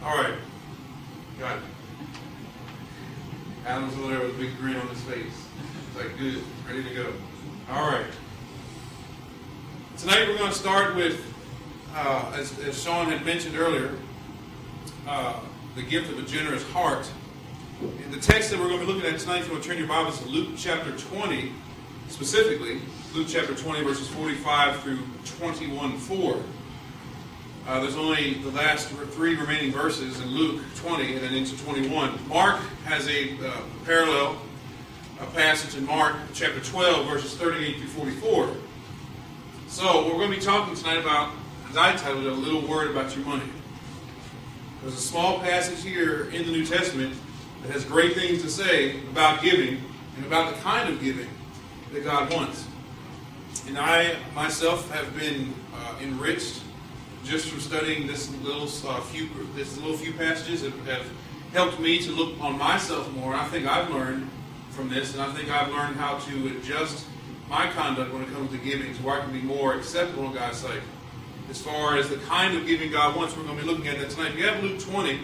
All right. Got it. Adam's over there with a big grin on his face. It's like, good, ready to go. All right. Tonight we're going to start with, as Sean had mentioned earlier, the gift of a generous heart. And the text that we're going to be looking at tonight, if you want to turn your Bibles to Luke chapter 20, specifically, Luke chapter 20, verses 45 through 21:4. There's only the last three remaining verses in Luke 20 and then into 21. Mark has a parallel passage in Mark chapter 12, verses 38 through 44. So what we're going to be talking tonight about, as I titled it, A Little Word About Your Money. There's a small passage here in the New Testament that has great things to say about giving and about the kind of giving that God wants. And I myself have been enriched just from studying this little few passages that have helped me to look on myself more. I think I've learned from this, and I think I've learned how to adjust my conduct when it comes to giving to where I can be more acceptable in God's sight. As far as the kind of giving God wants, we're going to be looking at that tonight. If you have Luke 20,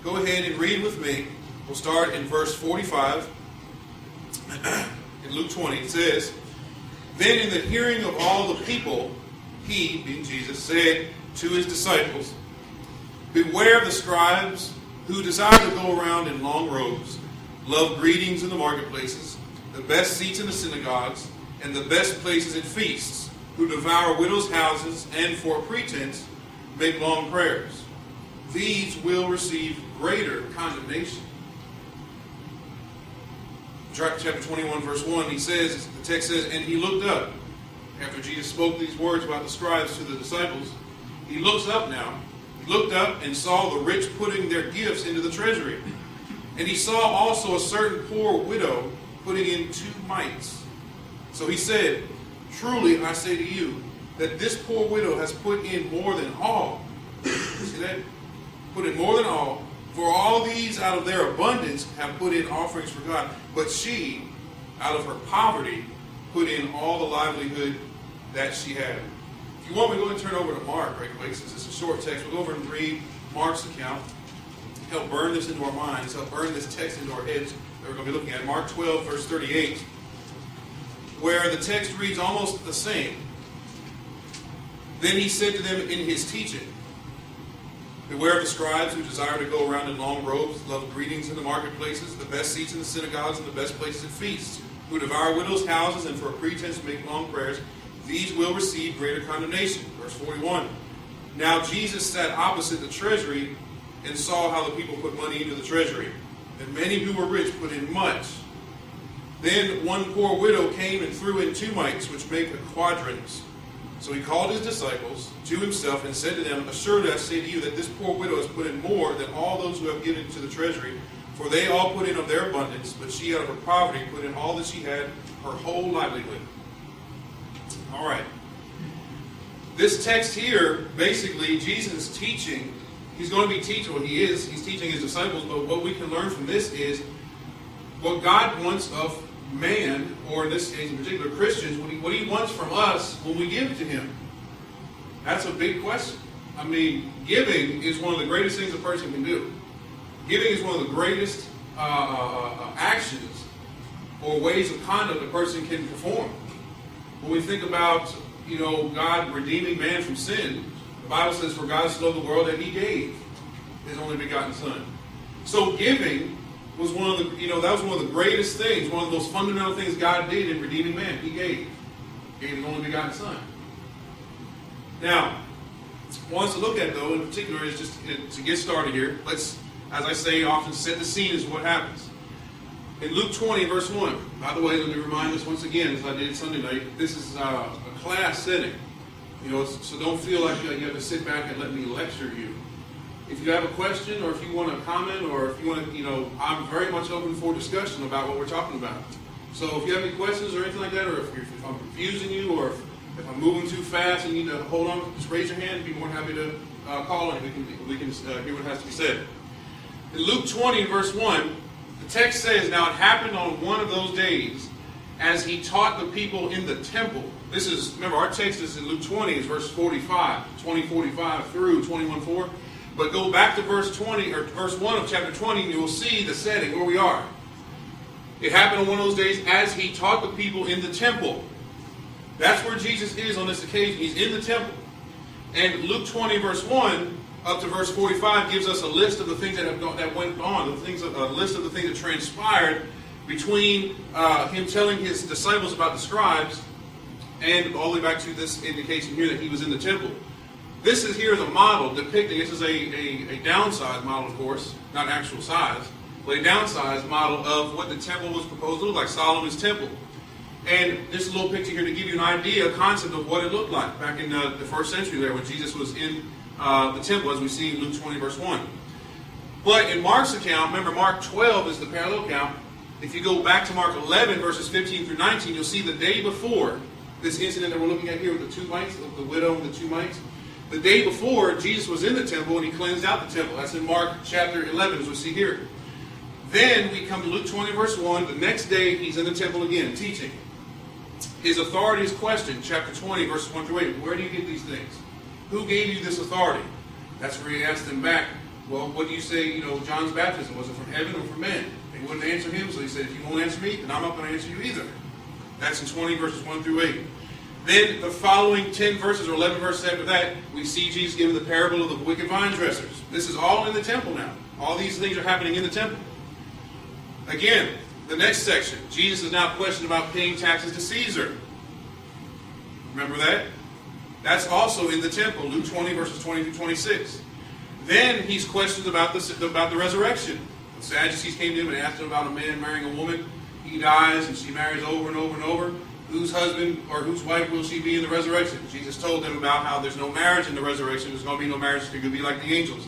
go ahead and read with me. We'll start in verse 45. In Luke 20, it says, "Then in the hearing of all the people, he," being Jesus, "said to his disciples, 'Beware of the scribes who desire to go around in long robes, love greetings in the marketplaces, the best seats in the synagogues, and the best places at feasts, who devour widows' houses, and for a pretense make long prayers. These will receive greater condemnation.'" Chapter 21, verse 1, the text says, "And he looked up." After Jesus spoke these words about the scribes to the disciples, he looks up now. He looked up and saw the rich putting their gifts into the treasury. And he saw also a certain poor widow putting in 2 mites. So he said, "Truly I say to you, that this poor widow has put in more than all." See that? Put in more than all. "For all these out of their abundance have put in offerings for God. But she, out of her poverty, put in all the livelihood that she had." If you want me to go ahead and turn over to Mark right quick, since it's a short text. We'll go over and read Mark's account. Help burn this into our minds. Help burn this text into our heads that we're going to be looking at. Mark 12, verse 38, where the text reads almost the same. "Then he said to them in his teaching, 'Beware of the scribes who desire to go around in long robes, love greetings in the marketplaces, the best seats in the synagogues, and the best places at feasts, who devour widows' houses, and for a pretense make long prayers. These will receive greater condemnation.'" Verse 41. "Now Jesus sat opposite the treasury and saw how the people put money into the treasury. And many who were rich put in much. Then one poor widow came and threw in 2 mites, which make a quadrans. So he called his disciples to himself and said to them, 'Assuredly I say to you that this poor widow has put in more than all those who have given to the treasury. For they all put in of their abundance, but she out of her poverty put in all that she had, her whole livelihood.'" All right. This text here, basically, Jesus is teaching. He's going to be teaching what he is. He's teaching his disciples, but what we can learn from this is what God wants of man, or in this case in particular Christians, what he wants from us when we give to him. That's a big question. I mean, giving is one of the greatest things a person can do. Giving is one of the greatest actions or ways of conduct a person can perform. When we think about, God redeeming man from sin, the Bible says, "For God so loved the world that he gave his only begotten Son." So giving was one of the greatest things, one of the most fundamental things God did in redeeming man. He gave his only begotten Son. Now, what I want us to look at, though, in particular, is just to get started here. Let's, as I say, often set the scene as what happens. In Luke 20, verse 1, by the way, let me remind us once again, as I did Sunday night, this is a class setting. So don't feel like you have to sit back and let me lecture you. If you have a question, or if you want to comment, or if you want to, I'm very much open for discussion about what we're talking about. So if you have any questions or anything like that, or if I'm confusing you, or if I'm moving too fast and you need to hold on, just raise your hand and be more than happy to call and we can hear what has to be said. In Luke 20, verse 1, the text says, "Now it happened on one of those days, as he taught the people in the temple." This is, remember, our text is in Luke 20, is verse 45, 20:45 through 21:4. But go back to verse 20 or verse 1 of chapter 20, and you will see the setting where we are. It happened on one of those days as he taught the people in the temple. That's where Jesus is on this occasion. He's in the temple. And Luke 20 verse 1 up to verse 45 gives us a list of the things that went on, a list of the things that transpired between him telling his disciples about the scribes and all the way back to this indication here that he was in the temple. This is here is a model depicting, this is a downsized model, of course, not actual size, but a downsized model of what the temple was proposed to look like, Solomon's temple. And this is a little picture here to give you an idea, a concept of what it looked like back in the first century there when Jesus was in the temple, as we see in Luke 20 verse 1. But in Mark's account, remember Mark 12 is the parallel account. If you go back to Mark 11 verses 15 through 19, you'll see the day before this incident that we're looking at here with the two mites, the widow and the two mites. The day before, Jesus was in the temple and he cleansed out the temple. That's in Mark chapter 11, as we see here. Then we come to Luke 20 verse 1. The next day, he's in the temple again, teaching. His authority is questioned, chapter 20, verses 1 through 8. Where do you get these things? Who gave you this authority? That's where he asked them back, well, what do you say, John's baptism? Was it from heaven or from men? They wouldn't answer him, so he said, if you won't answer me, then I'm not going to answer you either. That's in 20 verses 1 through 8. Then the following 10 verses or 11 verses after that, we see Jesus giving the parable of the wicked vine dressers. This is all in the temple now. All these things are happening in the temple. Again, the next section, Jesus is now questioned about paying taxes to Caesar. Remember that? That's also in the temple, Luke 20 verses 20 through 26. Then he's questioned about the resurrection. The Sadducees came to him and asked him about a man marrying a woman. He dies and she marries over and over and over. Whose husband or whose wife will she be in the resurrection? Jesus told them about how there's no marriage in the resurrection. There's going to be no marriage. You're going to be like the angels.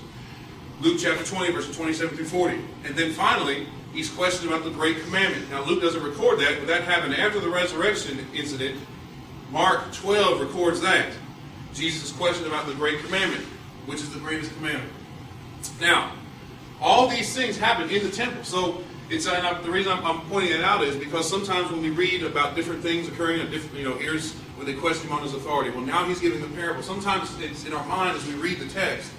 Luke chapter 20 verses 27 through 40. And then finally, he's questioned about the great commandment. Now Luke doesn't record that, but that happened after the resurrection incident. Mark 12 records that. Jesus is questioned about the great commandment, which is the greatest commandment. Now, all these things happen in the temple. So the reason I'm pointing it out is because sometimes when we read about different things occurring at different ears when they question him on his authority, well, now he's giving the parable. Sometimes it's in our mind as we read the text.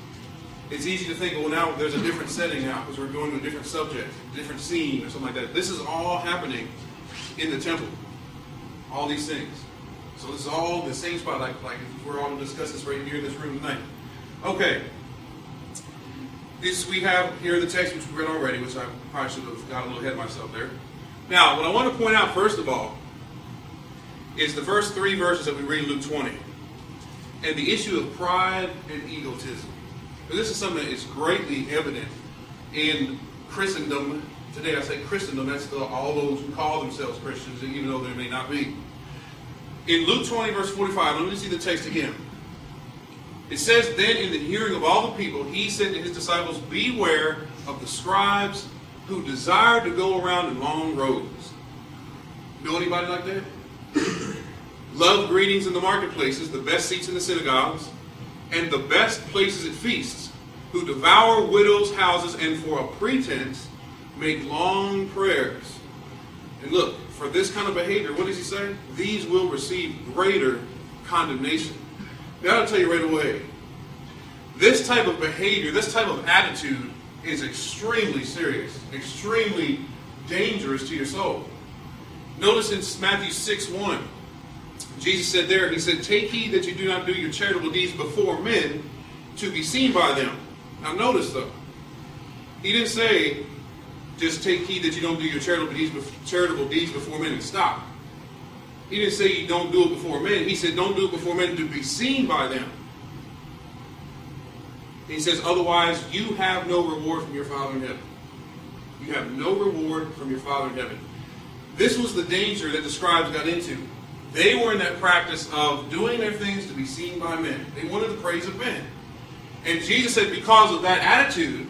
It's easy to think, well, now there's a different setting now because we're going to a different subject, a different scene or something like that. This is all happening in the temple. All these things. So this is all the same spot, like we're all going to discuss this right here in this room tonight. Okay. We have here the text which we read already, which I probably should have got a little ahead of myself there. Now, what I want to point out first of all is the first 3 verses that we read in Luke 20. And the issue of pride and egotism. Now, this is something that is greatly evident in Christendom. Today I say Christendom, that's all those who call themselves Christians, even though they may not be. In Luke 20, verse 45, let me see the text again. It says, then in the hearing of all the people, he said to his disciples, beware of the scribes who desire to go around in long robes. Know anybody like that? Love greetings in the marketplaces, the best seats in the synagogues, and the best places at feasts, who devour widows' houses and for a pretense make long prayers. And look, for this kind of behavior, what does he say? These will receive greater condemnation. Now I'll tell you right away, this type of behavior, this type of attitude is extremely serious, extremely dangerous to your soul. Notice in Matthew 6:1, Jesus said there, he said, take heed that you do not do your charitable deeds before men to be seen by them. Now notice though, he didn't say, just take heed that you don't do your charitable deeds before men and stop. He didn't say you don't do it before men. He said don't do it before men to be seen by them. He says otherwise you have no reward from your Father in heaven. You have no reward from your Father in heaven. This was the danger that the scribes got into. They were in that practice of doing their things to be seen by men. They wanted the praise of men. And Jesus said because of that attitude,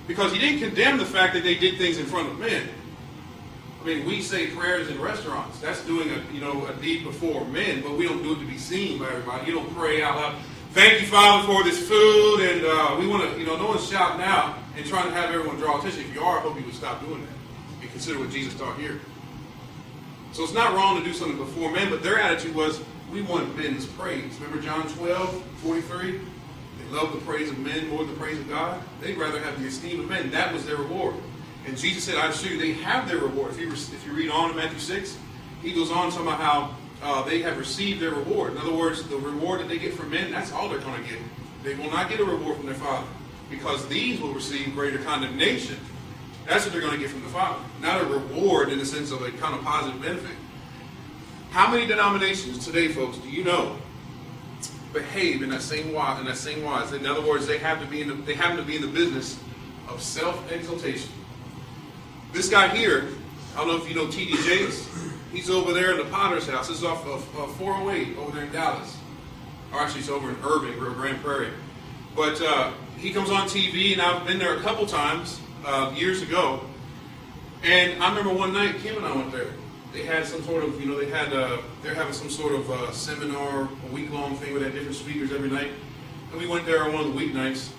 because he didn't condemn the fact that they did things in front of men. I mean, we say prayers in restaurants. That's doing a deed before men, but we don't do it to be seen by everybody. You don't pray out loud, thank you, Father, for this food, and we want to, no one's shouting out and trying to have everyone draw attention. If you are, I hope you would stop doing that and consider what Jesus taught here. So it's not wrong to do something before men, but their attitude was, we want men's praise. Remember John 12:43? They love the praise of men more than the praise of God. They'd rather have the esteem of men. That was their reward. And Jesus said, I assure you, they have their reward. If you read on in Matthew 6, he goes on to talk about how they have received their reward. In other words, the reward that they get from men, that's all they're going to get. They will not get a reward from their Father, because these will receive greater condemnation. That's what they're going to get from the Father. Not a reward in the sense of a kind of positive benefit. How many denominations today, folks, do you know behave in that same wise? In other words, they happen to be in the business of self-exaltation. This guy here, I don't know if you know T.D. Jakes. He's over there in the Potter's house. This is off of 408 over there in Dallas. Or actually, it's over in Irving, Grand Prairie. But he comes on TV, and I've been there a couple times years ago. And I remember one night, Kim and I went there. They had some sort of, they're having some sort of seminar, a week-long thing where they had different speakers every night. And we went there on one of the weeknights.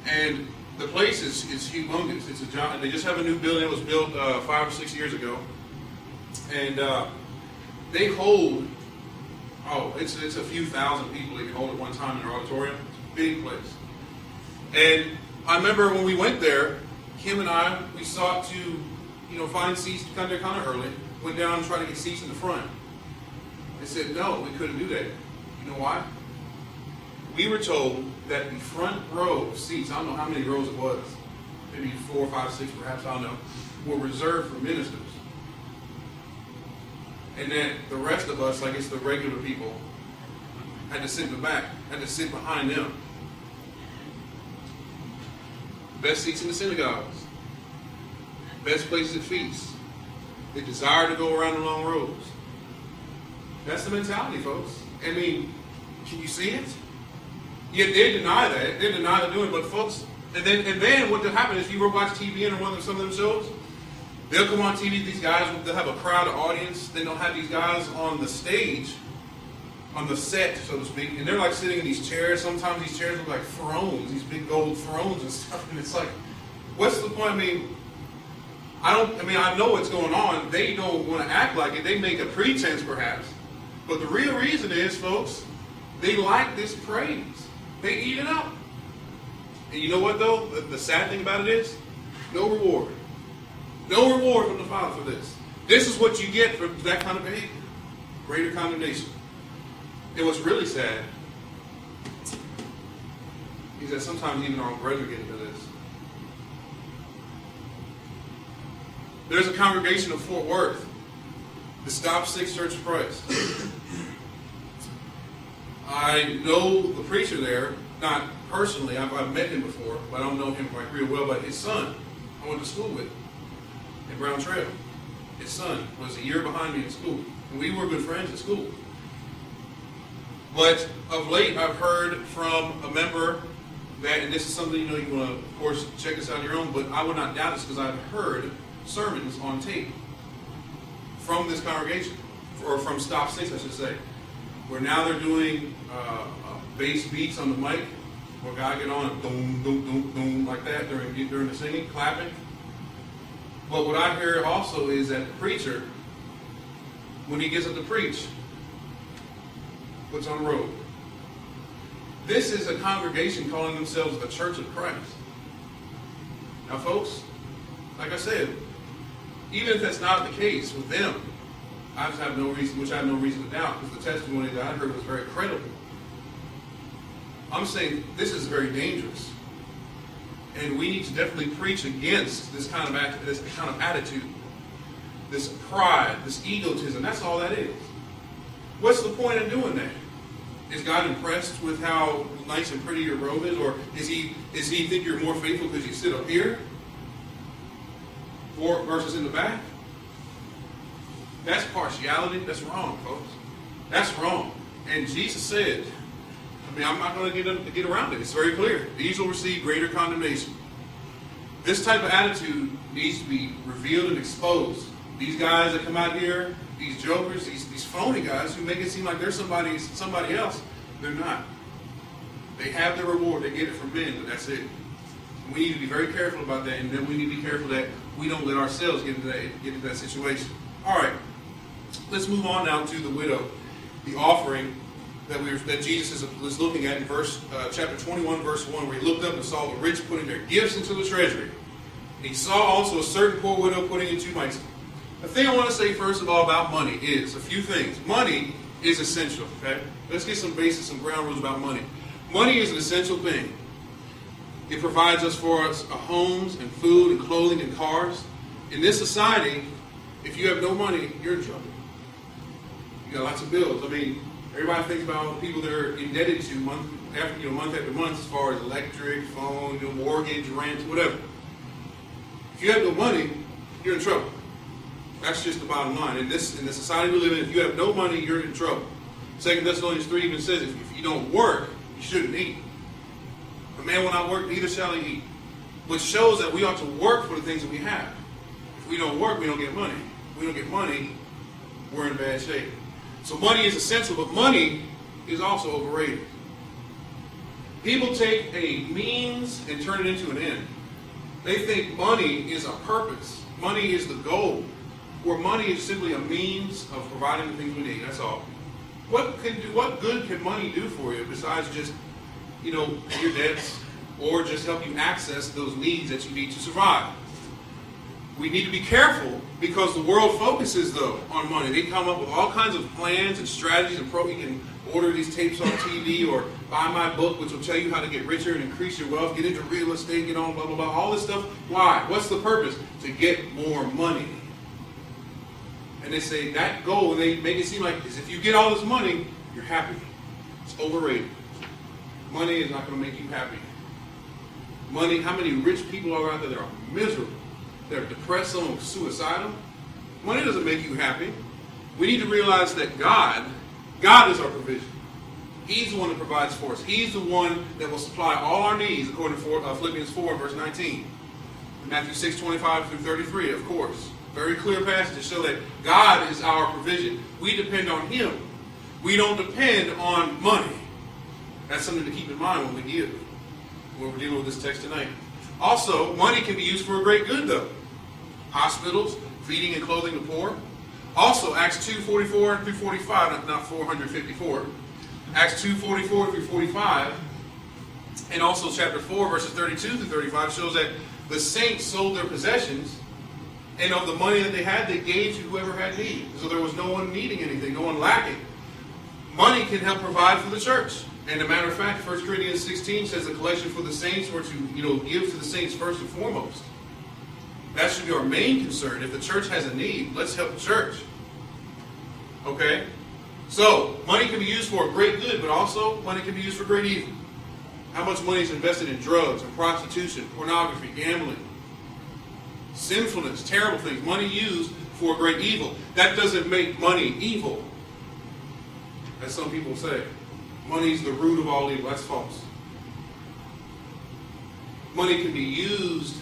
And the place is humongous. It's a giant. They just have a new building that was built 5 or 6 years ago. And they hold, it's a few thousand people they can hold at one time in their auditorium. It's a big place. And I remember when we went there, Kim and I, we sought to, find seats kind of early. Went down and tried to get seats in the front. They said, no, we couldn't do that. You know why? We were told that the front row of seats, I don't know how many rows it was, maybe 4, 5, 6 perhaps, I don't know, were reserved for ministers. And then the rest of us, like it's the regular people, had to sit in the back, had to sit behind them. Best seats in the synagogues. Best places at feasts. They desire to go around the long rows. That's the mentality, folks. I mean, can you see it? Yet they deny that. They deny they're doing it. But folks, and then what will happen is, if you ever watch TV and some of them shows, they'll come on TV, these guys, they'll have a crowd, an audience, then they'll have these guys on the stage, on the set, so to speak, and they're like sitting in these chairs. Sometimes these chairs look like thrones, these big gold thrones and stuff, and it's like, what's the point? I know what's going on. They don't want to act like it. They make a pretense, perhaps. But the real reason is, folks, they like this praise. They eat it up. And you know what, though? The sad thing about it is, no reward. No reward from the Father for this. This is what you get for that kind of behavior. Greater condemnation. And what's really sad is that sometimes even our own brethren get into this. There's a congregation of Fort Worth, the Stop 6 Church of Christ. I know the preacher there, not personally. I've met him before, but I don't know him like real well. But his son, I went to school with in Brown Trail. His son was a year behind me in school, and we were good friends at school. But of late, I've heard from a member that, and this is something you want to, of course, check this out on your own, but I would not doubt this because I've heard sermons on tape from this congregation, or from Stop 6, I should say, where now they're doing bass beats on the mic, where a guy get on and boom, boom, boom, boom, like that during the singing, clapping. But what I hear also is that the preacher, when he gets up to preach, puts on a robe. This is a congregation calling themselves the Church of Christ. Now, folks, like I said, even if that's not the case with them, I have no reason to doubt, because the testimony that I heard was very credible. I'm saying this is very dangerous, and we need to definitely preach against this kind of attitude, this pride, this egotism. That's all that is. What's the point in doing that? Is God impressed with how nice and pretty your robe is, or is he think you're more faithful because you sit up here versus in the back? That's partiality. That's wrong, folks. That's wrong. And Jesus said, I'm not going to get around it. It's very clear. These will receive greater condemnation. This type of attitude needs to be revealed and exposed. These guys that come out here, these jokers, these phony guys who make it seem like they're somebody else, they're not. They have their reward. They get it from men, but that's it. And we need to be very careful about that, and then we need to be careful that we don't let ourselves get into that situation. All right, let's move on now to the widow, the offering that Jesus was looking at in chapter 21, verse 1, where he looked up and saw the rich putting their gifts into the treasury. And he saw also a certain poor widow putting in 2 mites. The thing I want to say first of all about money is a few things. Money is essential, okay? Let's get some basics, some ground rules about money. Money is an essential thing. It provides us homes and food and clothing and cars. In this society, if you have no money, you're in trouble. You got lots of bills. I mean, everybody thinks about all the people that are indebted to month after month as far as electric, phone, mortgage, rent, whatever. If you have no money, you're in trouble. That's just the bottom line. In the society we live in, if you have no money, you're in trouble. 2 Thessalonians 3 even says, if you don't work, you shouldn't eat. A man will not work, neither shall he eat. Which shows that we ought to work for the things that we have. If we don't work, we don't get money. If we don't get money, we're in bad shape. So money is essential, but money is also overrated. People take a means and turn it into an end. They think money is a purpose. Money is the goal. Where money is simply a means of providing the things we need. That's all. What good can money do for you besides just, your debts or just help you access those needs that you need to survive? We need to be careful because the world focuses, though, on money. They come up with all kinds of plans and strategies and you can order these tapes on TV or buy my book, which will tell you how to get richer and increase your wealth, get into real estate, get on blah, blah, blah, all this stuff. Why? What's the purpose? To get more money. And they say that goal, and they make it seem like if you get all this money, you're happy. It's overrated. Money is not going to make you happy. Money, how many rich people are out there that are miserable? They're depressed, some suicidal. Money doesn't make you happy. We need to realize that God is our provision. He's the one that provides for us. He's the one that will supply all our needs, according to Philippians 4, verse 19. Matthew 6, 25 through 33, of course. Very clear passage to show that God is our provision. We depend on Him. We don't depend on money. That's something to keep in mind when we give, when we're dealing with this text tonight. Also, money can be used for a great good, though. Hospitals, feeding and clothing the poor. Also, Acts 2:44 through 45, not 454. Acts 2:44 through 45, and also chapter 4, verses 32 through 35 shows that the saints sold their possessions, and of the money that they had, they gave to whoever had need. So there was no one needing anything, no one lacking. Money can help provide for the church. And as a matter of fact, 1 Corinthians 16 says the collection for the saints were to give to the saints first and foremost. That should be our main concern. If the church has a need, let's help the church. Okay? So, money can be used for a great good, but also money can be used for great evil. How much money is invested in drugs and prostitution, pornography, gambling, sinfulness, terrible things. Money used for great evil. That doesn't make money evil, as some people say. Money is the root of all evil. That's false. Money can be used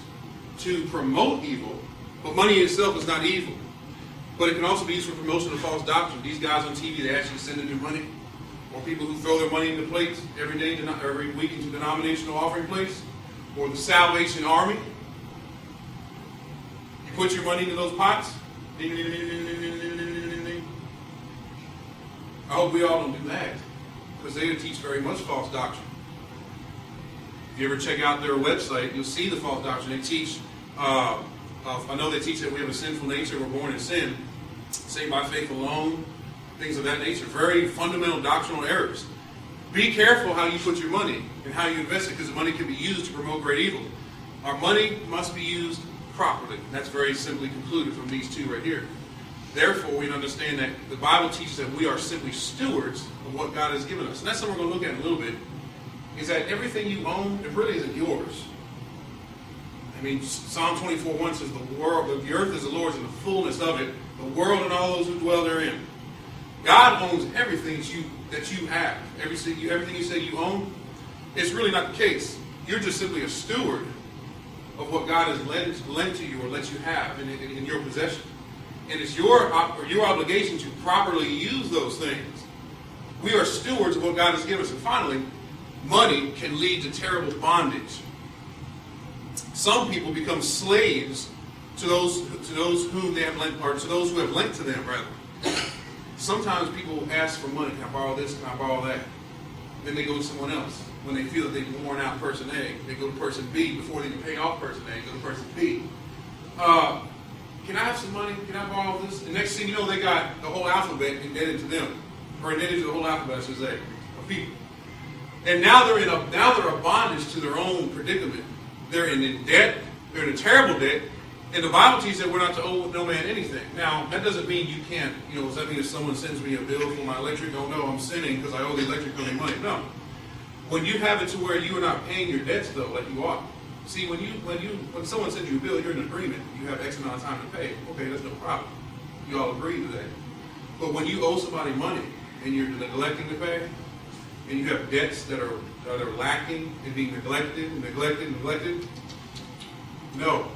to promote evil, but money itself is not evil. But it can also be used for promotion of false doctrine. These guys on TV, they actually send in their money. Or people who throw their money into plates every week into denominational offering plates. Or the Salvation Army. You put your money into those pots. Ding, ding, ding, ding, ding, ding, ding, ding. I hope we all don't do that, because they teach very much false doctrine. If you ever check out their website, you'll see the false doctrine. They teach, I know they teach that we have a sinful nature, we're born in sin, saved by faith alone, things of that nature. Very fundamental doctrinal errors. Be careful how you put your money and how you invest it, because the money can be used to promote great evil. Our money must be used properly. That's very simply concluded from these two right here. Therefore, we understand that the Bible teaches that we are simply stewards of what God has given us. And that's something we're going to look at in a little bit, is that everything you own, it really isn't yours. I mean, Psalm 24:1 says, the earth is the Lord's and the fullness of it, the world and all those who dwell therein. God owns everything that you have. Everything you say you own, it's really not the case. You're just simply a steward of what God has lent to you or let you have in your possession. And it's your obligation to properly use those things. We are stewards of what God has given us. And finally, money can lead to terrible bondage. Some people become slaves to those whom they have lent, or to those who have lent to them, rather. sometimes people ask for money. Can I borrow this? Can I borrow that? Then they go to someone else. When they feel that they've worn out person A, they go to person B. Before they can pay off person A, they go to person B. Can I have some money? Can I borrow this? The next thing you know, they got the whole alphabet indebted to them. Or indebted to the whole alphabet, I should say, of people. And now they're a bondage to their own predicament. They're in debt. They're in a terrible debt. And the Bible teaches that we're not to owe no man anything. Now, that doesn't mean you can't, does that mean if someone sends me a bill for my electric, oh no, I'm sinning because I owe the electric company money? No. When you have it to where you are not paying your debts, though, like you ought. See, when someone sends you a bill, you're in agreement. You have X amount of time to pay. Okay, that's no problem. You all agree to that. But when you owe somebody money and you're neglecting to pay, and you have debts that are lacking and being neglected, no.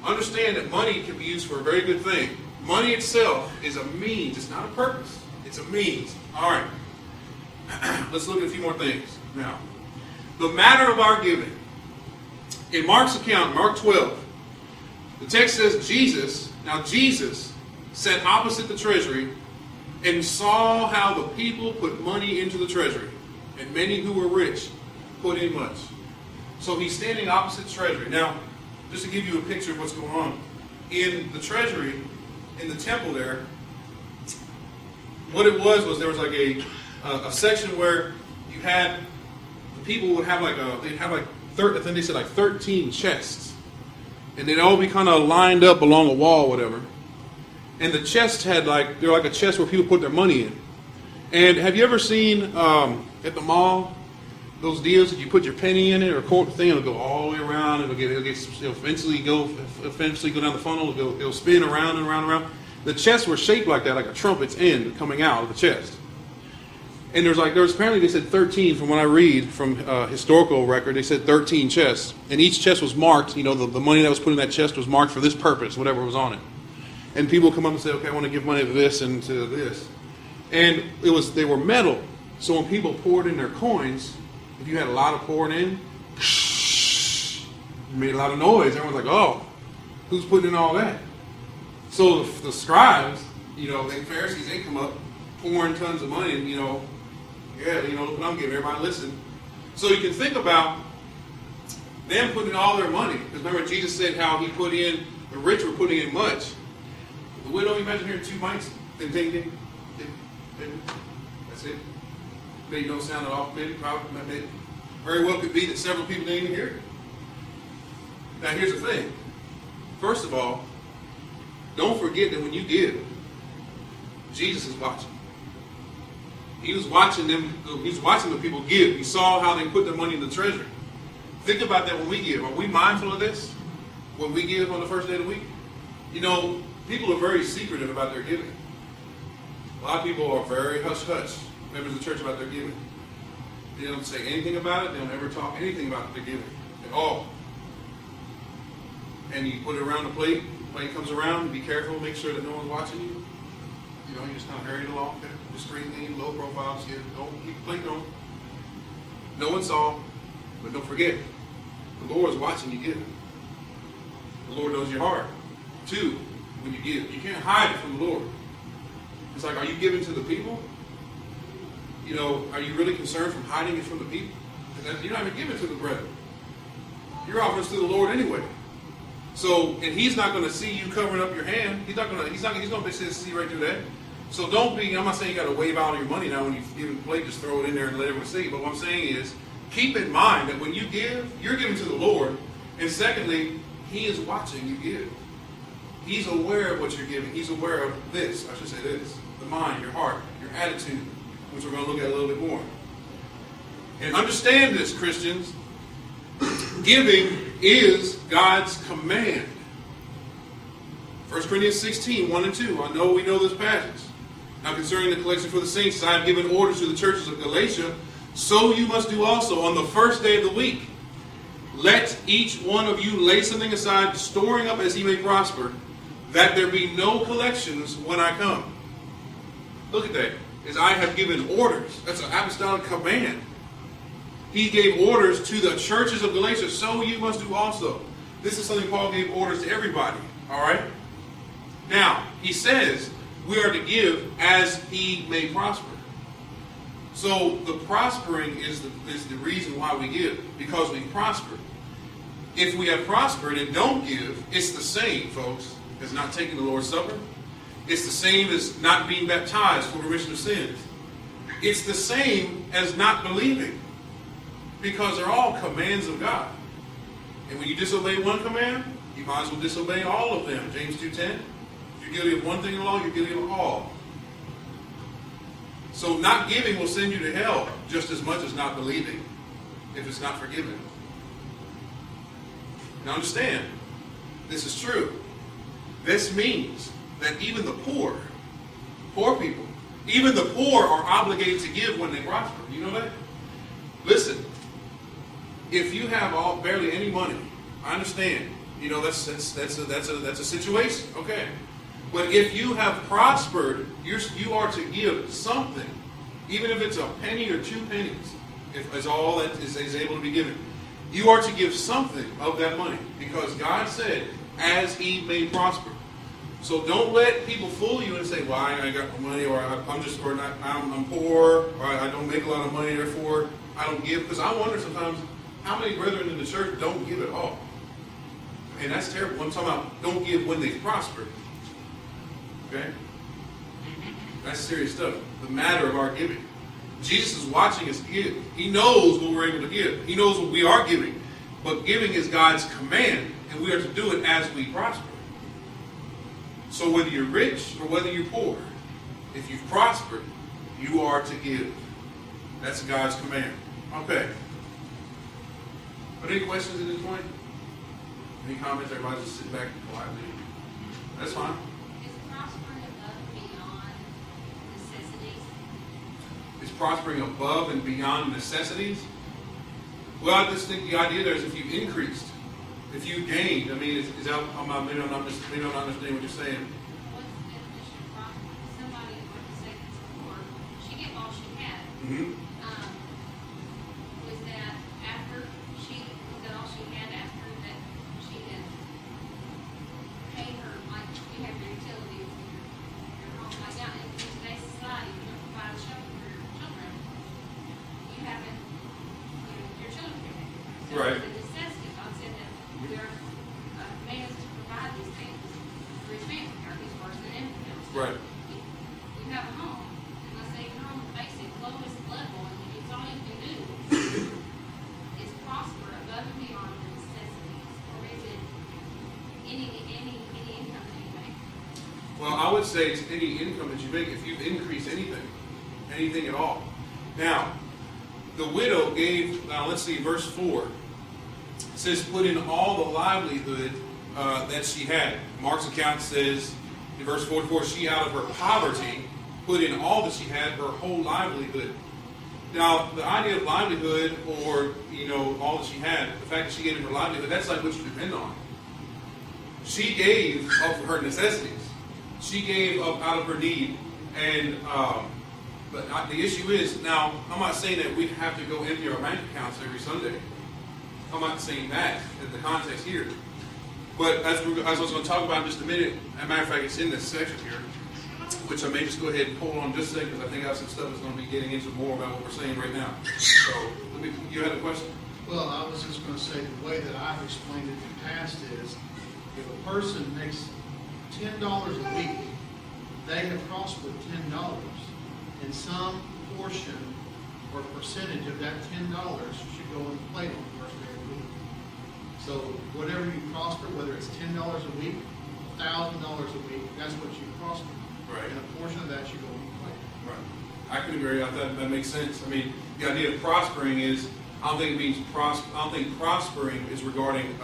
Understand that money can be used for a very good thing. Money itself is a means. It's not a purpose. It's a means. All right. Let's look at a few more things now. The matter of our giving. In Mark's account, Mark 12, the text says Jesus sat opposite the treasury and saw how the people put money into the treasury, and many who were rich put in much. So he's standing opposite the treasury. Now, just to give you a picture of what's going on, in the treasury, in the temple there, what it was there was like a section where you had, the people would have I think they said like 13 chests. And they'd all be kind of lined up along a wall or whatever. And the chests they're like a chest where people put their money in. And have you ever seen at the mall those deals that you put your penny in it or a quarter thing, it'll go all the way around, it'll eventually go down the funnel, it'll spin around and around and around. The chests were shaped like that, like a trumpet's end coming out of the chest. And there was apparently they said 13 from what I read from historical record, they said 13 chests. And each chest was marked, the money that was put in that chest was marked for this purpose, whatever was on it. And people come up and say, okay, I want to give money to this and to this. And they were metal. So when people poured in their coins, if you had a lot of pouring in, it made a lot of noise. Everyone's like, oh, who's putting in all that? So the scribes, the Pharisees, they come up pouring tons of money and, look what I'm giving. Everybody listen. So you can think about them putting in all their money. Because remember, Jesus said how he put in, the rich were putting in much. The widow, imagine hearing 2 mics. Ding, ding, ding, ding, ding. That's it. Maybe don't sound at all. Maybe, probably, maybe. Very well could be that several people didn't even hear it. Now here's the thing. First of all, don't forget that when you give, Jesus is watching. He was watching them. He was watching the people give. He saw how they put their money in the treasury. Think about that when we give. Are we mindful of this when we give on the first day of the week? People are very secretive about their giving. A lot of people are very hush-hush, members of the church, about their giving. They don't say anything about it. They don't ever talk anything about their giving at all. And you put it around the plate. The plate comes around. Be careful. Make sure that no one's watching you. You just kind of hurry it along. Discreetly, low profile. Don't keep the plate going. No one saw. But don't forget, the Lord is watching you give. The Lord knows your heart. 2, when you give. You can't hide it from the Lord. It's like, are you giving to the people? Are you really concerned from hiding it from the people? Because you're not even giving to the brethren. You're offering to the Lord anyway. So, and He's not going to see you covering up your hand. He's going to basically see right through that. So don't be, I'm not saying you got to wave out your money now when you give the plate, just throw it in there and let everyone see. But what I'm saying is, keep in mind that when you give, you're giving to the Lord. And secondly, He is watching you give. He's aware of what you're giving. He's aware of this, I should say this, the mind, your heart, your attitude, which we're going to look at a little bit more. And understand this, Christians. Giving is God's command. 1 Corinthians 16, 1 and 2. I know we know this passage. Now concerning the collection for the saints, I have given orders to the churches of Galatia, so you must do also on the first day of the week. Let each one of you lay something aside, storing up as he may prosper, that there be no collections when I come. Look at that. As I have given orders. That's an apostolic command. He gave orders to the churches of Galatia, so you must do also. This is something Paul gave orders to everybody. All right? Now, he says, we are to give as he may prosper. So the prospering is the reason why we give, because we prospered. If we have prospered and don't give, it's the same, folks, as not taking the Lord's Supper. It's the same as not being baptized for remission of sins. It's the same as not believing, because they're all commands of God. And when you disobey one command, you might as well disobey all of them. James 2:10. If you're guilty of one thing in the law, you're guilty of all. So not giving will send you to hell just as much as not believing, if it's not forgiven. Now understand, this is true. This means that even the poor people, even the poor are obligated to give when they prosper. You know that? Listen, if you have barely any money, I understand. You know, that's a situation. Okay. But if you have prospered, you are to give something, even if it's a penny or 2 pennies, if it's all that is able to be given. You are to give something of that money, because God said, as he may prosper. So don't let people fool you and say, well, I got money, or I'm poor, or I don't make a lot of money, therefore I don't give. Because I wonder sometimes how many brethren in the church don't give at all. And that's terrible. I'm talking about don't give when they've prospered. Okay? That's serious stuff. The matter of our giving. Jesus is watching us give. He knows what we're able to give. He knows what we are giving. But giving is God's command, and we are to do it as we prosper. So whether you're rich or whether you're poor, if you've prospered, you are to give. That's God's command. Okay. Are there any questions at this point? Any comments? Everybody just sit back quietly. That's fine. Is prospering above and beyond necessities? Is prospering above and beyond necessities? Well, I just think the idea there is if you increased, if you gained. I mean, is that, maybe I'm not understanding what you're saying. What's the definition of prospering? Somebody, like you said before, she get all she had. Mm-hmm. Was that all she had after that she had paid her, like you have your utilities and your home, like now in today's society, you don't provide a shelter for your children. You haven't, your children can have. So Right. it's a necessity. God said that we are made us to provide these things for his family, or his worse than anything else. Right. You have a home, and let's say your home, basic, lowest level, and it's all you can do is prosper above and beyond the necessities, or is it any income that you make? Well, I would say it's any income that you make if you've increased anything at all. Now, the widow gave, now let's see, verse 4. It says, put in all the livelihood that she had. Mark's account says, in verse 44, she out of her poverty put in all that she had, her whole livelihood. Now, the idea of livelihood, or, all that she had, the fact that she gave him her livelihood, that's like what you depend on. She gave of her necessities. She gave up out of her need. And, but the issue is, now, I'm not saying that we have to go empty our bank accounts every Sunday. I'm not saying that in the context here. But as I was going to talk about in just a minute, as a matter of fact, it's in this section here, which I may just go ahead and hold on just a second, because I think I have some stuff that's going to be getting into more about what we're saying right now. So, you had a question? Well, I was just going to say the way that I've explained it in the past is, if a person makes $10 a week, they have prospered $10, and some portion or percentage of that $10 should go in the plate on the first day of the week. So whatever you prosper, whether it's $10 a week, $1,000 a week, that's what you prosper. Right. And a portion of that should go in the plate. Right. I can agree. I thought that makes sense. I mean, the idea of prospering is, I don't think it means I don't think prospering is regarding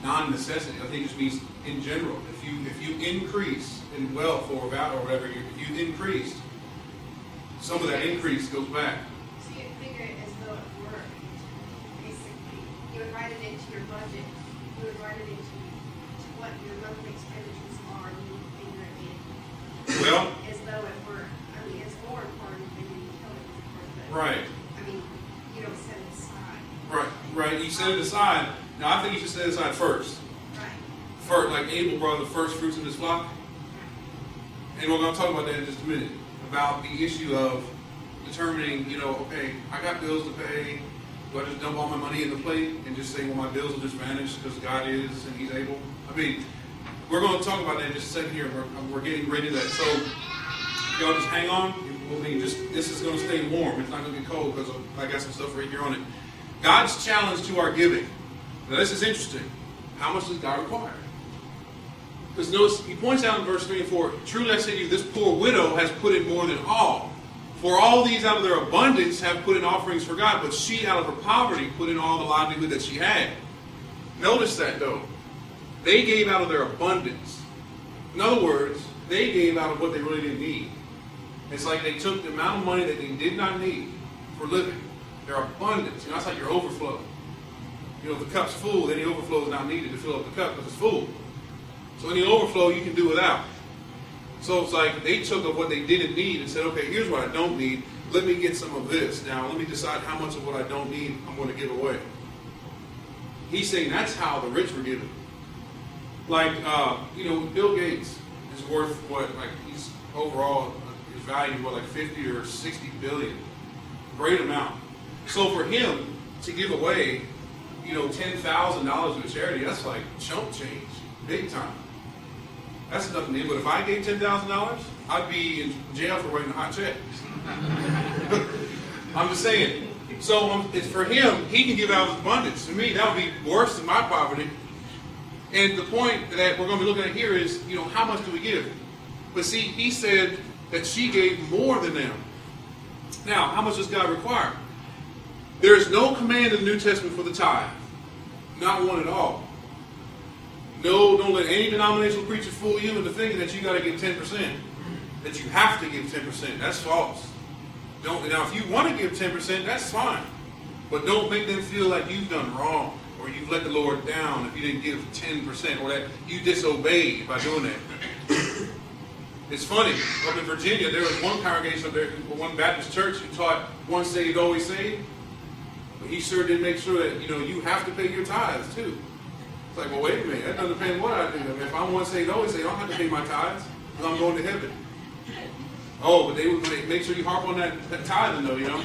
non-necessity. I think it just means in general. If you increase in wealth or value or whatever, if you increased, some of that increase goes back. So you figure it as though it were, basically. You would write it into your budget. You would write it into what your monthly expenditures are, and you would figure it in. Well, As though it were, it's more important than your utilities, of course, but, right. You don't set it aside. Right. You set it aside. Now, I think you should set it aside first. Right. First, like Abel brought the first fruits of his flock. And we're going to talk about that in just a minute, about the issue of determining, okay, I got bills to pay. Do I just dump all my money in the plate and just say, well, my bills will just vanish because God is and He's able? I mean, we're going to talk about that in just a second here. We're getting ready to that. So y'all just hang on. This is going to stay warm. It's not going to get cold because I got some stuff right here on it. God's challenge to our giving. Now this is interesting. How much does God require? Because notice, he points out in verse 3 and 4, truly I say to you, this poor widow has put in more than all. For all these out of their abundance have put in offerings for God, but she out of her poverty put in all the livelihood that she had. Notice that though. They gave out of their abundance. In other words, they gave out of what they really didn't need. It's like they took the amount of money that they did not need for living. Their abundance. That's like your overflow. If the cup's full, any overflow is not needed to fill up the cup because it's full. So any overflow you can do without. So it's like they took of what they didn't need and said, okay, here's what I don't need. Let me get some of this. Now let me decide how much of what I don't need I'm going to give away. He's saying that's how the rich were given. Like, Bill Gates is worth what? Like he's overall, his value, like 50 or 60 billion. Great amount. So for him to give away, $10,000 to a charity, that's like chump change. Big time. That's nothing to me. But if I gave $10,000, I'd be in jail for writing a hot check. I'm just saying. So it's for him, he can give out his abundance. To me, that would be worse than my poverty. And the point that we're going to be looking at here is, how much do we give? But see, he said that she gave more than them. Now, how much does God require? There is no command in the New Testament for the tithe. Not one at all. No, don't let any denominational preacher fool you into thinking that you got to give 10%. That you have to give 10%. That's false. Now, if you want to give 10%, that's fine. But don't make them feel like you've done wrong or you've let the Lord down if you didn't give 10% or that you disobeyed by doing that. It's funny. Up in Virginia, there was one congregation up there, one Baptist church who taught once saved, always saved. But he sure did make sure that, you have to pay your tithes too. It's like, well, wait a minute. That doesn't depend on what I do. If I'm once saved, always saved, I don't have to pay my tithes because I'm going to heaven. Oh, but they would make sure you harp on that tithing though,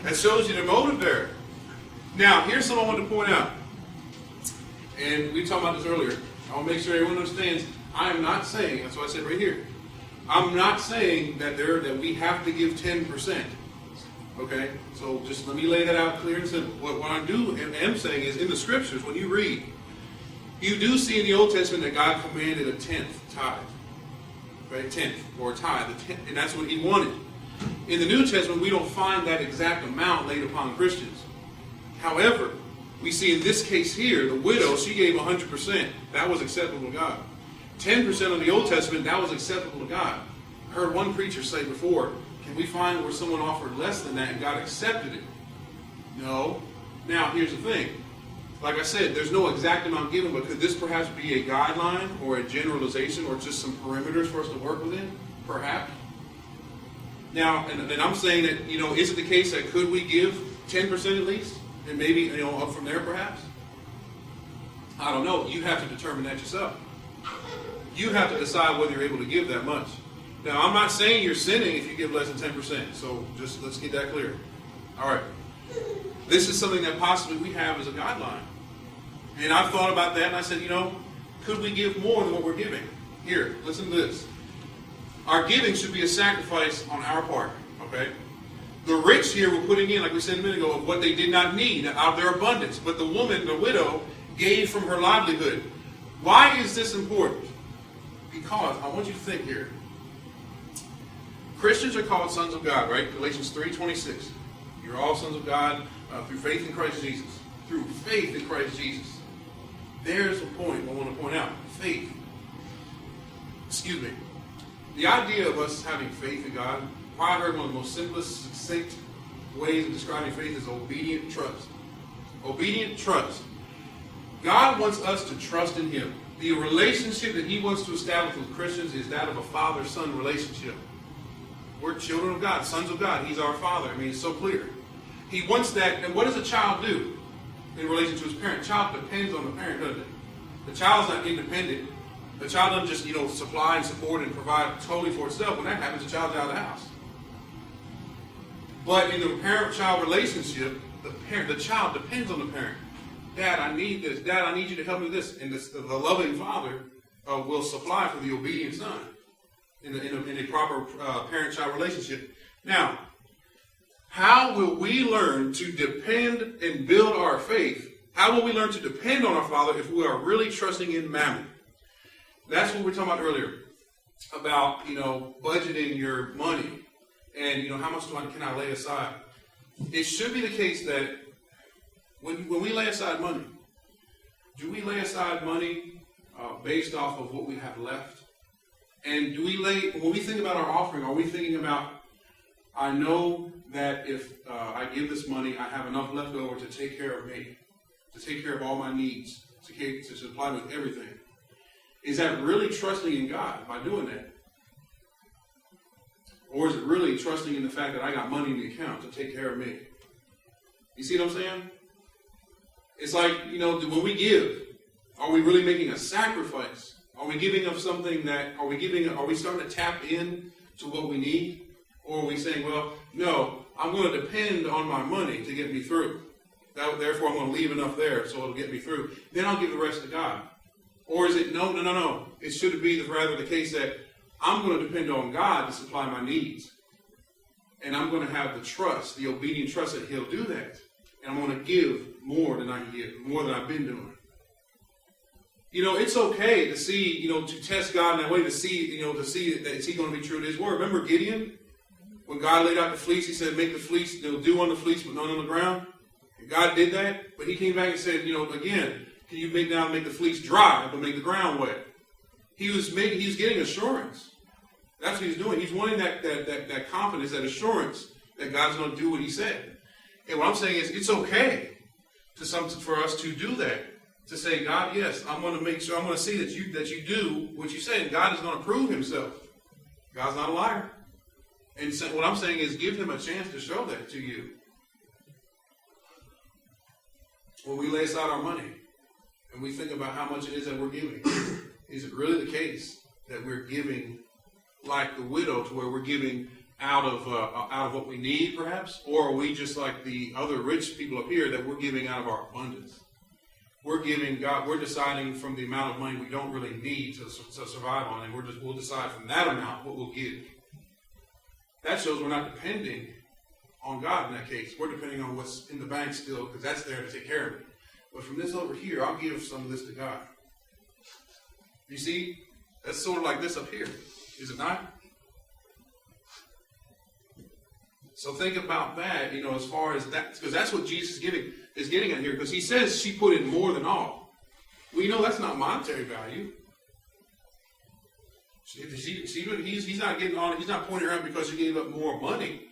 That shows you the motive there. Now, here's something I want to point out. And we talked about this earlier. I want to make sure everyone understands. I am not saying, that's what I said right here. I'm not saying that we have to give 10%. Okay? So just let me lay that out clear and simple. What I am saying is in the scriptures, when you read, you do see in the Old Testament that God commanded a 10th tithe. Right? 10th or tithe. And that's what he wanted. In the New Testament, we don't find that exact amount laid upon Christians. However, we see in this case here, the widow, she gave 100%. That was acceptable to God. 10% of the Old Testament, that was acceptable to God. I heard one preacher say before, can we find where someone offered less than that and God accepted it? No. Now, here's the thing. Like I said, there's no exact amount given, but could this perhaps be a guideline or a generalization or just some parameters for us to work within? Perhaps. Now, and I'm saying that, is it the case that could we give 10% at least? And maybe, up from there perhaps? I don't know. You have to determine that yourself. You have to decide whether you're able to give that much. Now, I'm not saying you're sinning if you give less than 10%. So just let's get that clear. All right. This is something that possibly we have as a guideline. And I've thought about that and I said, could we give more than what we're giving? Here, listen to this. Our giving should be a sacrifice on our part. Okay? The rich here were putting in, like we said a minute ago, of what they did not need out of their abundance. But the woman, the widow, gave from her livelihood. Why is this important? Because I want you to think here. Christians are called sons of God, right? Galatians 3:26. You're all sons of God through faith in Christ Jesus. Through faith in Christ Jesus. There's a point I want to point out. Faith. Excuse me. The idea of us having faith in God, I heard one of the most simplest, succinct ways of describing faith is obedient trust. Obedient trust. God wants us to trust in Him. The relationship that He wants to establish with Christians is that of a father-son relationship. We're children of God, sons of God. He's our Father. It's so clear. He wants that. And what does a child do in relation to his parent? The child depends on the parent, doesn't it? The child's not independent. The child doesn't just, supply and support and provide totally for itself. When that happens, the child's out of the house. But in the parent-child relationship, the child depends on the parent. Dad, I need this. Dad, I need you to help me with this. And the loving father will supply for the obedient son in a proper parent-child relationship. Now, how will we learn to depend and build our faith? How will we learn to depend on our Father if we are really trusting in mammon? That's what we were talking about earlier, about, budgeting your money and, how much can I lay aside? It should be the case that when we lay aside money, do we lay aside money based off of what we have left? And when we think about our offering, are we thinking about, I know that if I give this money, I have enough left over to take care of me, to take care of all my needs, to supply me with everything? Is that really trusting in God by doing that? Or is it really trusting in the fact that I got money in the account to take care of me? You see what I'm saying? It's like, when we give, are we really making a sacrifice? Are we giving of something are we starting to tap in to what we need? Or are we saying, well, no, I'm going to depend on my money to get me through. Therefore, I'm going to leave enough there so it'll get me through. Then I'll give the rest to God. Or is it, no. It should be rather the case that I'm going to depend on God to supply my needs. And I'm going to have the trust, the obedient trust that He'll do that. And I'm going to give more than I can give, more than I've been doing. It's okay to see, to test God in that way, to see that is He going to be true to His word. Remember Gideon? When God laid out the fleece, He said, make the fleece, dew on the fleece, but none on the ground. And God did that, but He came back and said, again, can you make the fleece dry, but make the ground wet? He was getting assurance. That's what He's doing. He's wanting that confidence, that assurance that God's going to do what He said. And what I'm saying is, it's okay for us to do that. To say, God, yes, I'm going to make sure, I'm going to see that you do what you say, and God is going to prove Himself. God's not a liar. And so what I'm saying is, give Him a chance to show that to you. When we lay aside our money, and we think about how much it is that we're giving, is it really the case that we're giving like the widow, to where we're giving out of what we need, perhaps? Or are we just like the other rich people up here, that we're giving out of our abundance? We're giving God, we're deciding from the amount of money we don't really need to survive on, and we'll decide from that amount what we'll give. That shows we're not depending on God in that case. We're depending on what's in the bank still, because that's there to take care of me. But from this over here, I'll give some of this to God. You see, that's sort of like this up here, is it not? So think about that, as far as that, because that's what Jesus is getting at here, because He says she put in more than all. Well, that's not monetary value. He's not getting on. He's not pointing her out because she gave up more money.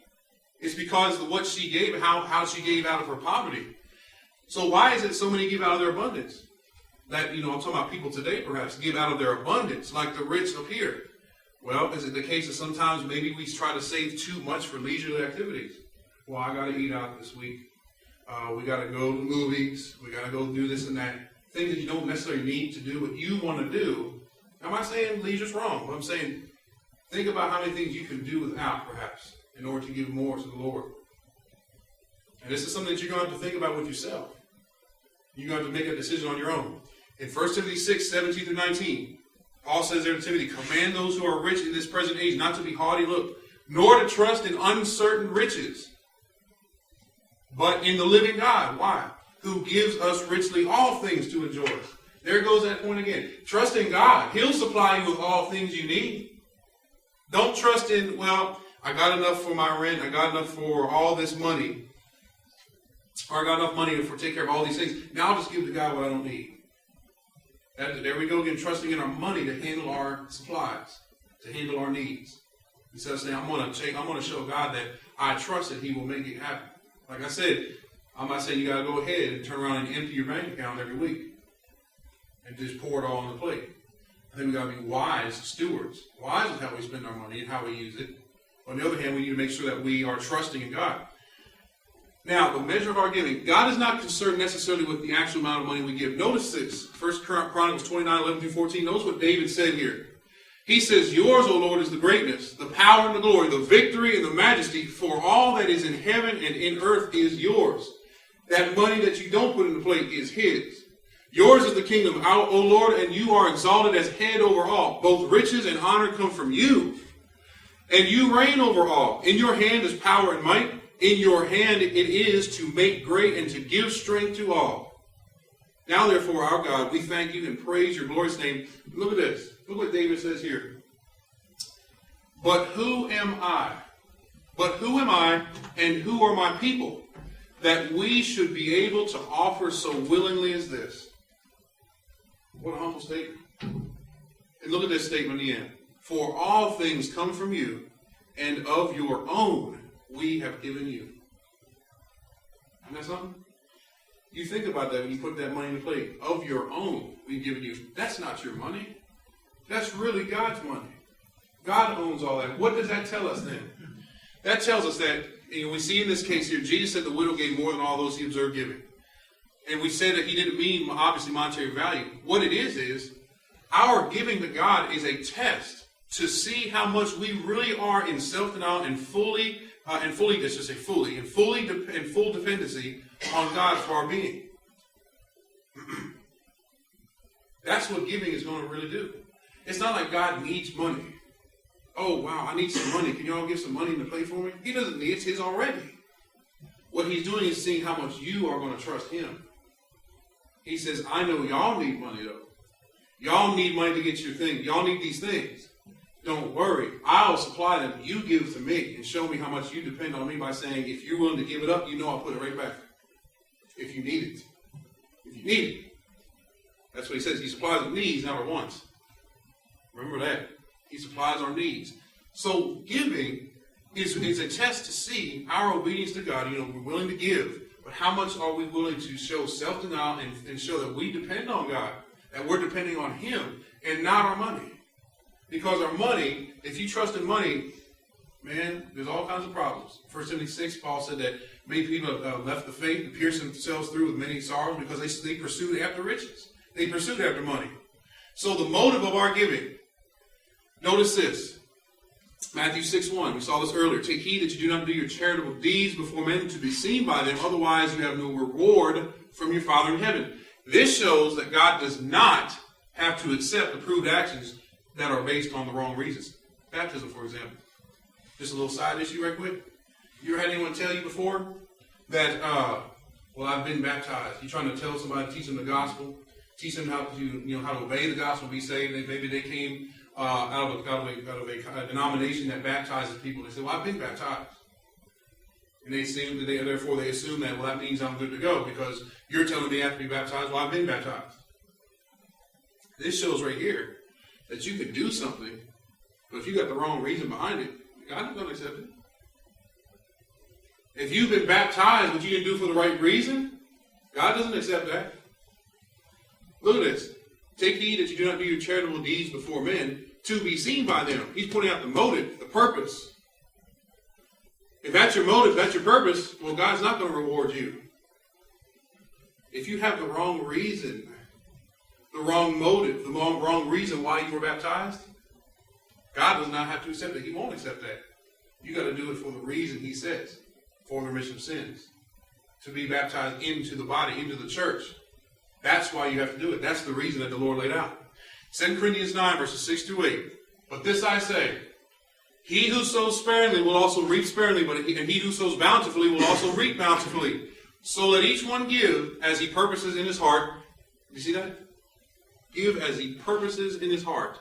It's because of what she gave, how she gave out of her poverty. So why is it so many give out of their abundance? That, I'm talking about people today perhaps give out of their abundance, like the rich up here. Well, is it the case that sometimes maybe we try to save too much for leisurely activities? Well, I got to eat out this week. We got to go to the movies. We got to go do this and that. Things that you don't necessarily need to do what you want to do. I'm not saying leisure's wrong, but I'm saying think about how many things you can do without, perhaps, in order to give more to the Lord. And this is something that you're going to have to think about with yourself. You're going to have to make a decision on your own. In 1 Timothy 6, 17 through 19, Paul says there to Timothy, command those who are rich in this present age not to be haughty-looked, nor to trust in uncertain riches, but in the living God. Why? Who gives us richly all things to enjoy. There goes that point again. Trust in God. He'll supply you with all things you need. Don't trust in, well, I got enough for my rent. I got enough for all this money. Or I got enough money to take care of all these things. Now I'll just give to God what I don't need. There we go again, trusting in our money to handle our supplies, to handle our needs. Instead of saying, I'm going to show God that I trust that He will make it happen. Like I said, I'm not saying you got to go ahead and turn around and empty your bank account every week and just pour it all on the plate. I think we got to be wise stewards. Wise with how we spend our money and how we use it. On the other hand, we need to make sure that we are trusting in God. Now, the measure of our giving. God is not concerned necessarily with the actual amount of money we give. Notice this. 1 Chronicles 29:11-14. Notice what David said here. He says, yours, O Lord, is the greatness, the power and the glory, the victory and the majesty, for all that is in heaven and in earth is yours. That money that you don't put in the plate is his. Yours is the kingdom, O Lord, and you are exalted as head over all. Both riches and honor come from you. And you reign over all. In your hand is power and might. In your hand it is to make great and to give strength to all. Now, therefore, our God, we thank you and praise your glorious name. Look at this. Look what David says here. But who am I? But who am I and who are my people that we should be able to offer so willingly as this? What a humble statement. And look at this statement in the end. For all things come from you, and of your own we have given you. Isn't that something? You think about that when you put that money in the plate. Of your own we've given you. That's not your money. That's really God's money. God owns all that. What does that tell us then? That tells us that, and we see in this case here, Jesus said the widow gave more than all those he observed giving. And we said that he didn't mean, obviously, monetary value. What it is our giving to God is a test to see how much we really are in self-denial and full dependency on God for our being. That's what giving is going to really do. It's not like God needs money. Oh, wow, I need some money. Can y'all give some money in the plate for me? He doesn't need it. It's his already. What he's doing is seeing how much you are going to trust him. He says, I know y'all need money, though. Y'all need money to get your thing. Y'all need these things. Don't worry. I'll supply them. You give to me and show me how much you depend on me by saying, if you're willing to give it up, you know I'll put it right back. If you need it. If you need it. That's what he says. He supplies our needs, not our wants. Remember that. He supplies our needs. So giving is a test to see our obedience to God. We're willing to give, but how much are we willing to show self-denial and show that we depend on God, that we're depending on him and not our money. Because our money, if you trust in money, man, there's all kinds of problems. 1 Timothy 6, Paul said that many people have left the faith and pierced themselves through with many sorrows because they pursued after riches. They pursued after money. So the motive of our giving, notice this. Matthew 6:1. We saw this earlier. Take heed that you do not do your charitable deeds before men to be seen by them. Otherwise, you have no reward from your Father in heaven. This shows that God does not have to accept approved actions that are based on the wrong reasons. Baptism, for example. Just a little side issue right quick. You ever had anyone tell you before that, well, I've been baptized. You're trying to tell somebody, teach them the gospel, teach them how to obey the gospel, be saved. Maybe they came out of a denomination that baptizes people. They say, well, I've been baptized. And they assume that they assume that, well, that means I'm good to go because you're telling me I have to be baptized. Well, I've been baptized. This shows right here that you could do something, but if you got the wrong reason behind it, God is going to accept it. If you've been baptized, but you didn't do it for the right reason, God doesn't accept that. Look at this. Take heed that you do not do your charitable deeds before men to be seen by them. He's putting out the motive, the purpose. If that's your motive, that's your purpose, well, God's not going to reward you. If you have the wrong reason, the wrong motive, the wrong reason why you were baptized, God does not have to accept it. He won't accept that. You got to do it for the reason he says, for the remission of sins. To be baptized into the body, into the church. That's why you have to do it. That's the reason that the Lord laid out. 2 Corinthians 9, verses 6 through 8. But this I say, he who sows sparingly will also reap sparingly, and he who sows bountifully will also reap bountifully. So let each one give as he purposes in his heart. You see that? Give as he purposes in his heart.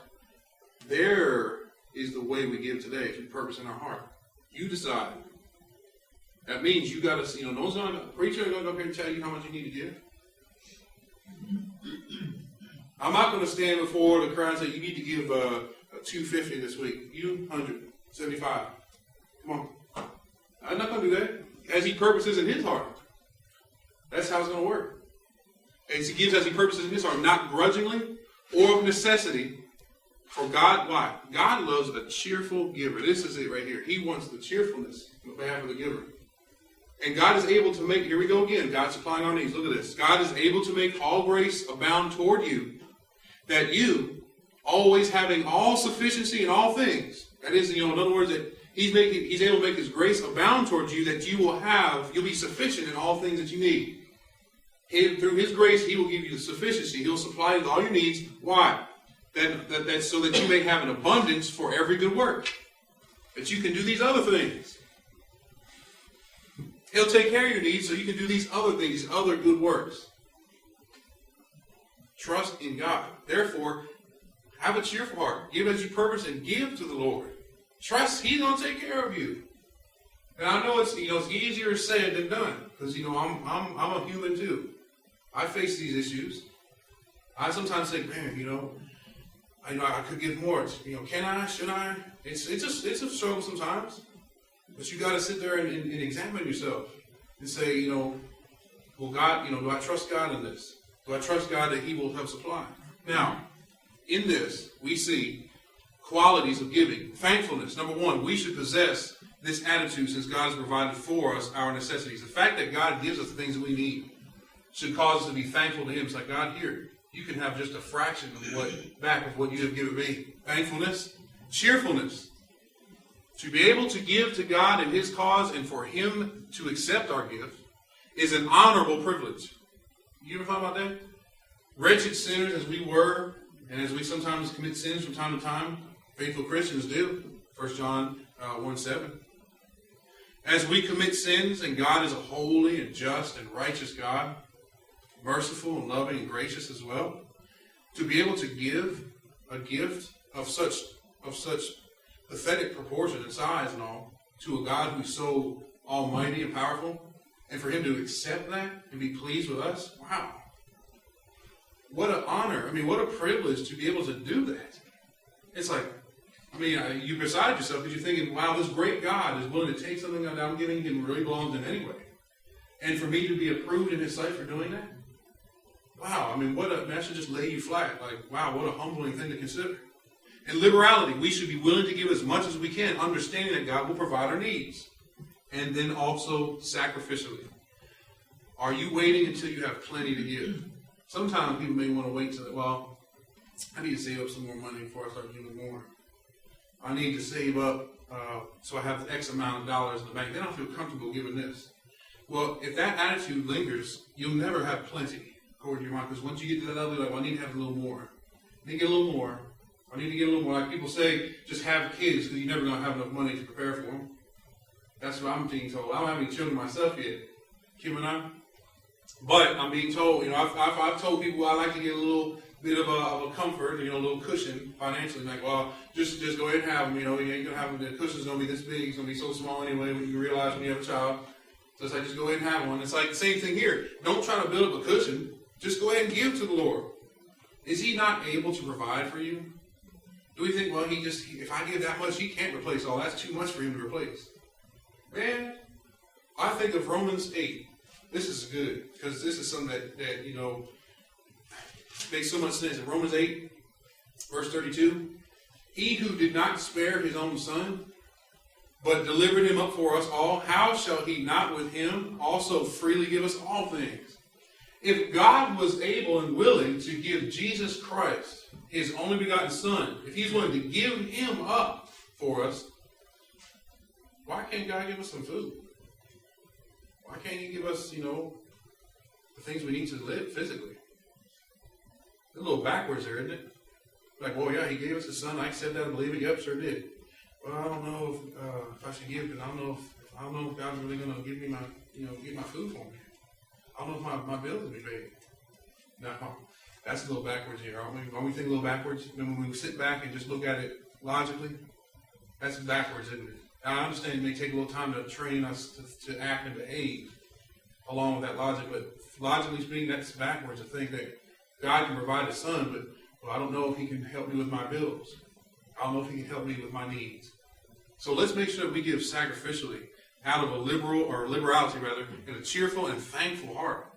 There is the way we give today, if you purpose in our heart. You decide. That means you got to, no one's going to, preacher going to go up here and tell you how much you need to give. I'm not going to stand before the crowd and say, you need to give $250 this week. You, $175. Come on. I'm not going to do that. As he purposes in his heart. That's how it's going to work. As he gives as he purposes in his heart, not grudgingly or of necessity. For God, why? God loves a cheerful giver. This is it right here. He wants the cheerfulness on behalf of the giver. And God is able to make, here we go again, God supplying our needs. Look at this. God is able to make all grace abound toward you, that you, always having all sufficiency in all things, that is, in other words, that He's able to make His grace abound towards you, that you'll be sufficient in all things that you need. Through His grace, He will give you the sufficiency. He'll supply all your needs. Why? That's so that you may have an abundance for every good work. That you can do these other things. He'll take care of your needs so you can do these other things, these other good works. Trust in God. Therefore, have a cheerful heart. Give as you purpose and give to the Lord. Trust He's going to take care of you. And I know it's easier said than done, because I'm a human too. I face these issues. I sometimes think, man, I know I could give more. Can I? Should I? It's a struggle sometimes. But you got to sit there and examine yourself and say, well, God, do I trust God in this? Do I trust God that He will help supply? Now, in this, we see qualities of giving. Thankfulness. Number one, we should possess this attitude since God has provided for us our necessities. The fact that God gives us the things that we need should cause us to be thankful to Him. It's like, God, here, you can have just a fraction of what you have given me. Thankfulness. Cheerfulness. To be able to give to God in His cause and for Him to accept our gift is an honorable privilege. You ever thought about that? Wretched sinners as we were, and as we sometimes commit sins from time to time, faithful Christians do. 1 John 1:7. As we commit sins, and God is a holy and just and righteous God, merciful and loving and gracious as well, to be able to give a gift of such pathetic proportion and size and all to a God who's so almighty and powerful, and for Him to accept that and be pleased with us, wow. What an honor. What a privilege to be able to do that. It's like, you're beside yourself because you're thinking, wow, this great God is willing to take something that I'm giving Him really belongs to Him anyway. And for me to be approved in His sight for doing that? Wow, that should just lay you flat. Like, wow, what a humbling thing to consider. And liberality, we should be willing to give as much as we can, understanding that God will provide our needs. And then also sacrificially. Are you waiting until you have plenty to give? Sometimes people may want to wait till, I need to save up some more money before I start giving more. I need to save up so I have X amount of dollars in the bank. Then I'll feel comfortable giving this. Well, if that attitude lingers, you'll never have plenty, according to your mind. Because once you get to that level, you're like, well, I need to have a little more. I need to get a little more. I need to get a little more. Like people say, just have kids because you're never going to have enough money to prepare for them. That's what I'm being told. I don't have any children myself yet. Kim and I. But I'm being told, I've told people I like to get a little bit of a comfort, a little cushion financially. Like, well, just go ahead and have them. You ain't going to have them. The cushion's going to be this big. It's going to be so small anyway when you realize when you have a child. So it's like, just go ahead and have one. It's like the same thing here. Don't try to build up a cushion. Just go ahead and give to the Lord. Is He not able to provide for you? Do we think, well, if I give that much, He can't replace all. That's too much for Him to replace. Man, I think of Romans 8. This is good, because this is something that makes so much sense. In Romans 8, verse 32, He who did not spare His own Son, but delivered Him up for us all, how shall He not with Him also freely give us all things? If God was able and willing to give Jesus Christ, His only begotten Son, if He's willing to give Him up for us, why can't God give us some food? Why can't He give us, the things we need to live physically? It's a little backwards there, isn't it? Like, well, yeah, He gave us His Son. I accept that and believe it. Yep, sure did. Well, I don't know if I should give, because I don't know if God's really going to give me get my food for me. I don't know if my bills will be paid. No, that's a little backwards here, aren't we? Aren't we thinking a little backwards? When we sit back and just look at it logically, that's backwards, isn't it? I understand it may take a little time to train us to act and behave along with that logic, but logically speaking, that's backwards to think that God can provide a Son, but I don't know if He can help me with my bills. I don't know if He can help me with my needs. So let's make sure that we give sacrificially out of a liberality, in a cheerful and thankful heart.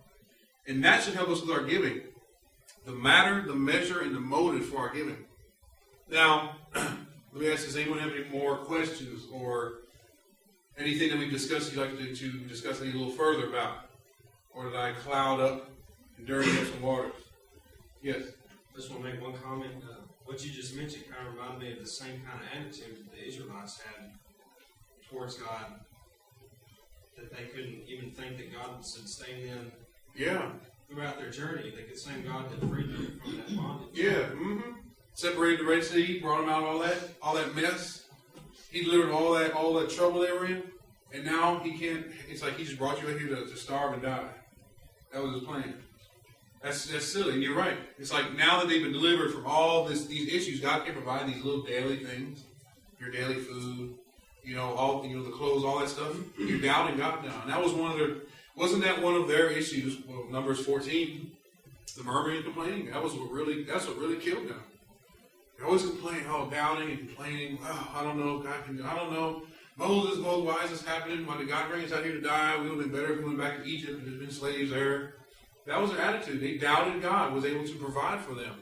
And that should help us with our giving. The matter, the measure, and the motive for our giving. Now, let me ask, does anyone have any more questions or Anything that we've discussed you'd like to discuss any a little further about? Or did I cloud up and dirty up some waters? Yes? I just want to make one comment. What you just mentioned kind of reminded me of the same kind of attitude that the Israelites had towards God, that they couldn't even think that God would sustain them Yeah. throughout their journey. They could say God had freed them from that bondage. Yeah. Separated the Red Sea, brought them out of all that mess. He delivered all that trouble they were in. And now he can't, it's like he just brought you out here to starve and die. That was his plan. That's silly, and you're right. It's like now that they've been delivered from all these issues, God can provide these little daily things, your daily food, the clothes, all that stuff. You're doubting God now. And that was wasn't that one of their issues? Well, Numbers 14, the murmuring and complaining. That's what really killed them. They always complain, doubting and complaining. Oh, I don't know, I don't know. Moses, why is this happening? Why did God bring us out here to die? We would have been better if we went back to Egypt and there's been slaves there. That was their attitude. They doubted God was able to provide for them.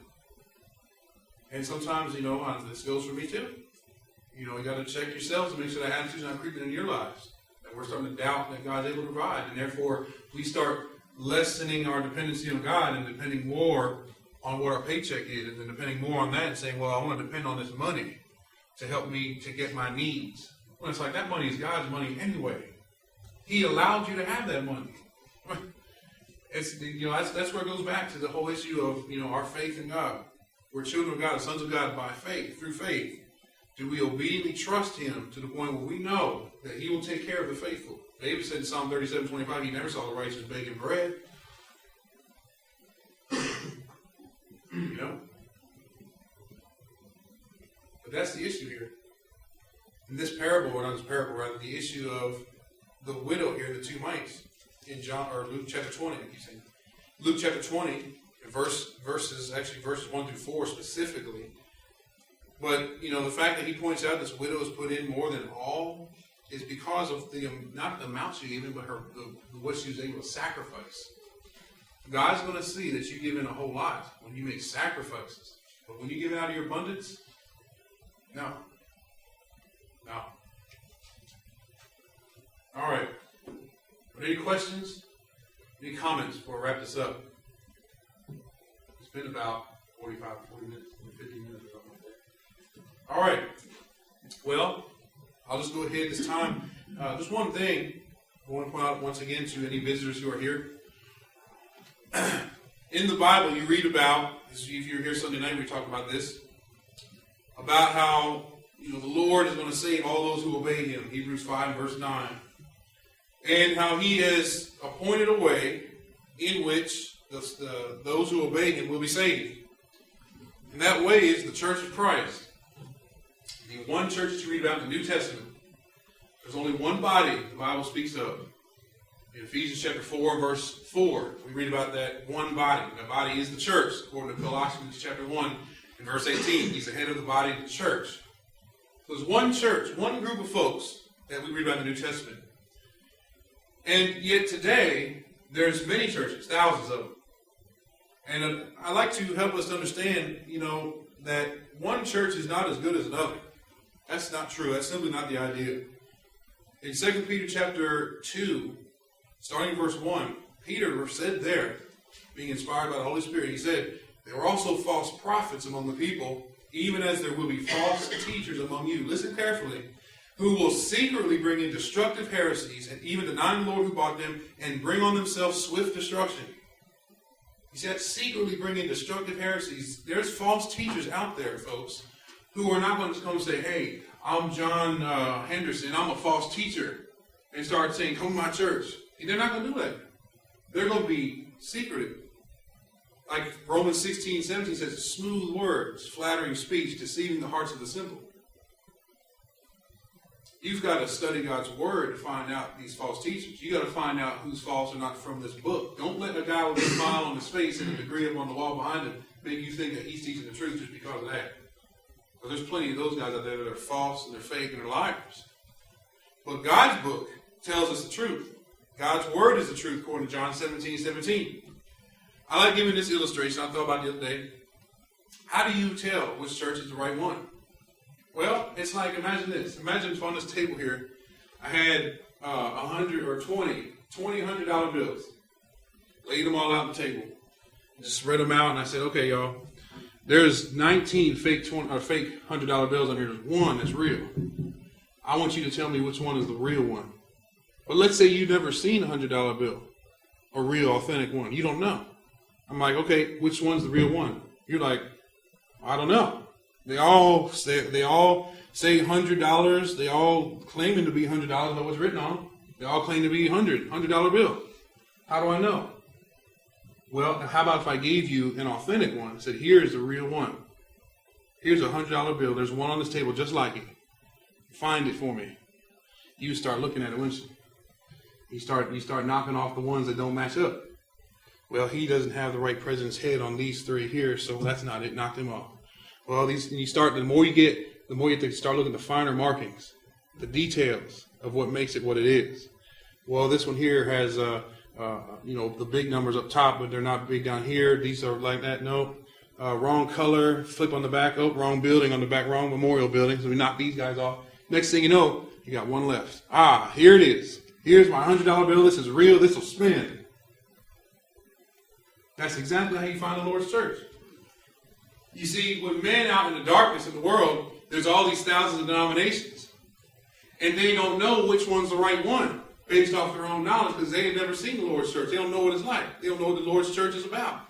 And sometimes, this goes for me too. You got to check yourselves and make sure that attitude's not creeping in your lives. That we're starting to doubt that God's able to provide. And therefore, we start lessening our dependency on God and depending more on what our paycheck is and then depending more on that and saying, well, I want to depend on this money to help me to get my needs. Well, it's like that money is God's money anyway. He allowed you to have that money. That's where it goes back to the whole issue of our faith in God. We're children of God, sons of God by faith, through faith. Do we obediently trust Him to the point where we know that He will take care of the faithful? David said in Psalm 37:25, he never saw the righteous begging bread. But that's the issue here. In this parable, or not this parable, rather, the issue of the widow here, the two mites, in Luke chapter 20, I keep saying. Luke chapter 20, verses 1 through 4 specifically. But, the fact that he points out this widow has put in more than all is because of not the amount she gave in, but what she was able to sacrifice. God's going to see that you give in a whole lot when you make sacrifices. But when you give it out of your abundance, no. All right. Any questions? Any comments before I wrap this up? It's been about 40 minutes, 50 minutes or something like that. All right. Well, I'll just go ahead this time. Just one thing I want to point out once again to any visitors who are here. In the Bible, you read about, if you're here Sunday night, we talk about this, about how the Lord is going to save all those who obey Him. Hebrews 5, verse 9. And how He has appointed a way in which those who obey Him will be saved. And that way is the Church of Christ. The one church that you read about in the New Testament. There's only one body the Bible speaks of. In Ephesians chapter 4, verse 4, we read about that one body. That body is the church, according to Colossians chapter 1 and verse 18. He's the head of the body of the church. So there's one church, one group of folks that we read about in the New Testament. And yet today, there's many churches, thousands of them. And I like to help us understand, that one church is not as good as another. That's not true. That's simply not the idea. In 2 Peter chapter 2, starting in verse 1, Peter said there, being inspired by the Holy Spirit, he said, there were also false prophets among the people, even as there will be false teachers among you. Listen carefully. Who will secretly bring in destructive heresies, and even denying the Lord who bought them, and bring on themselves swift destruction. He said, secretly bring in destructive heresies. There's false teachers out there, folks, who are not going to come and say, hey, I'm John Henderson, I'm a false teacher, and start saying, come to my church. They're not going to do that. They're going to be secretive. Like Romans 16:17 says, smooth words, flattering speech, deceiving the hearts of the simple. You've got to study God's Word to find out these false teachers. You've got to find out who's false or not from this book. Don't let a guy with a smile on his face and a degree up on the wall behind him make you think that he's teaching the truth just because of that. But there's plenty of those guys out there that are false and they're fake and they're liars. But God's book tells us the truth. God's Word is the truth, according to John 17:17. I like giving this illustration I thought about the other day. How do you tell which church is the right one? Well, it's like, imagine this. Imagine on this table here, I had 100 or 20 $100 bills. Laid them all out on the table. Just spread them out, and I said, okay, y'all, there's 19 fake $100 bills on here. There's one that's real. I want you to tell me which one is the real one. But let's say you've never seen a $100 bill, a real, authentic one. You don't know. I'm like, okay, which one's the real one? You're like, I don't know. They all say $100. They all claiming to be $100. Know what's written on them. They all claim to be $100 bill. How do I know? Well, how about if I gave you an authentic one? Said, here's the real one. Here's a $100 bill. There's one on this table just like it. Find it for me. You start looking at it, wouldn't you? You start knocking off the ones that don't match up. Well, he doesn't have the right president's head on these three here, so that's not it. Knock them off. Well, the more you have to start looking at the finer markings, the details of what makes it what it is. Well, this one here has, the big numbers up top, but they're not big down here. These are like that. No, wrong color. Flip on the back. Oh, wrong building on the back. Wrong memorial building. So we knock these guys off. Next thing you know, you got one left. Here it is. Here's my $100 bill. This is real. This will spin. That's exactly how you find the Lord's church. You see, with men out in the darkness of the world, there's all these thousands of denominations. And they don't know which one's the right one based off their own knowledge because they have never seen the Lord's church. They don't know what it's like. They don't know what the Lord's church is about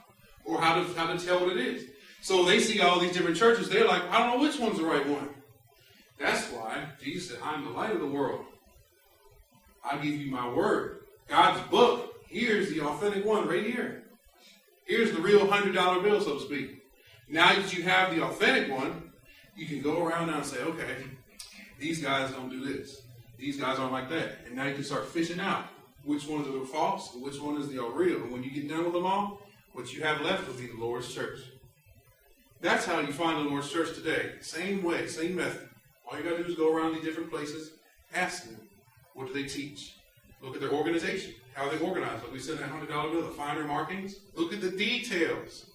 or how to tell what it is. So they see all these different churches. They're like, I don't know which one's the right one. That's why Jesus said, I'm the light of the world. I give you my word. God's book. Here's the authentic one right here. Here's the real $100 bill, so to speak. Now that you have the authentic one, you can go around now and say, okay, these guys don't do this. These guys aren't like that. And now you can start fishing out which ones are the false and which one is the real. And when you get done with them all, what you have left will be the Lord's church. That's how you find the Lord's church today. Same way, same method. All you got to do is go around these different places, ask them, what do they teach? Look at their organization, how they organize. Like we said, that $100 bill, the finer markings. Look at the details.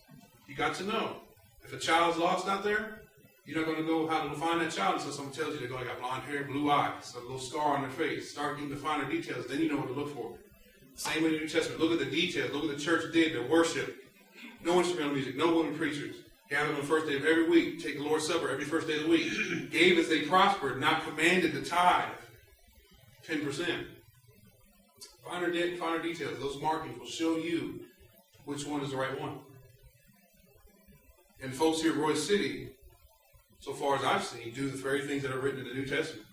You got to know. If a child's lost out there, you're not going to go how to find that child until someone tells you they got blonde hair, blue eyes, a little scar on their face. Start getting the finer details, then you know what to look for. Same in the New Testament. Look at the details. Look what the church did, their worship. No instrumental music, no women preachers. Gathered on the first day of every week. Take the Lord's Supper every first day of the week. Gave as they prospered, not commanded to tithe. 10%. Finer details. Those markings will show you which one is the right one. And folks here at Royse City, so far as I've seen, do the very things that are written in the New Testament.